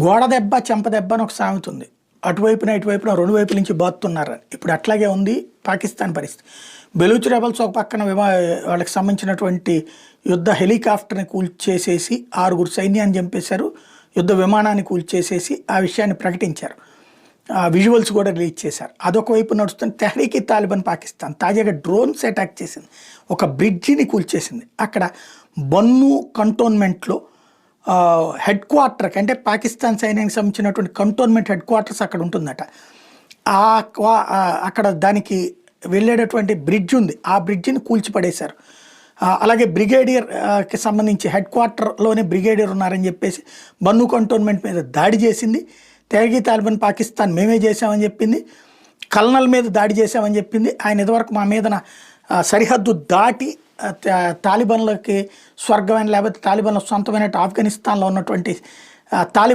గోడ దెబ్బ చెంప దెబ్బ అని ఒక సామెత ఉంది. అటువైపున ఇటువైపున రెండు వైపుల నుంచి బాతుతున్నారని. ఇప్పుడు అట్లాగే ఉంది పాకిస్తాన్ పరిస్థితి. బెలూచ్ రెబల్స్ ఒక పక్కన వాళ్ళకి సంబంధించినటువంటి యుద్ధ హెలికాప్టర్ని కూల్చేసేసి 6 సైన్యాన్ని చంపేశారు. యుద్ధ విమానాన్ని కూల్చేసేసి ఆ విషయాన్ని ప్రకటించారు. విజువల్స్ కూడా రిలీజ్ చేశారు. అదొక వైపు నడుస్తుంది. తెహ్రీకి తాలిబాన్ పాకిస్తాన్ తాజాగా డ్రోన్స్ అటాక్ చేసింది. ఒక బ్రిడ్జిని కూల్చేసింది. అక్కడ బన్ను కంటోన్మెంట్లో హెడ్ క్వార్టర్కి, అంటే పాకిస్తాన్ సైన్యానికి సంబంధించినటువంటి కంటోన్మెంట్ హెడ్ క్వార్టర్స్ అక్కడ ఉంటుందట. అక్కడ దానికి వెళ్ళేటటువంటి బ్రిడ్జ్ ఉంది. ఆ బ్రిడ్జిని కూల్చిపడేశారు. అలాగే బ్రిగేడియర్కి సంబంధించి హెడ్ క్వార్టర్లోనే బ్రిగేడియర్ ఉన్నారని చెప్పేసి బన్ను కంటోన్మెంట్ మీద దాడి చేసింది. తెహ్రీక్ తాలిబాన్ పాకిస్తాన్ మేమే చేసామని చెప్పింది. కల్నల్ మీద దాడి చేసామని చెప్పింది. ఆయన ఇదివరకు మా మీదన సరిహద్దు దాటి తాలిబాన్లకి స్వర్గమైన, లేకపోతే తాలిబాన్ల సొంతమైన ఆఫ్ఘనిస్తాన్లో ఉన్నటువంటి తాలిబాన్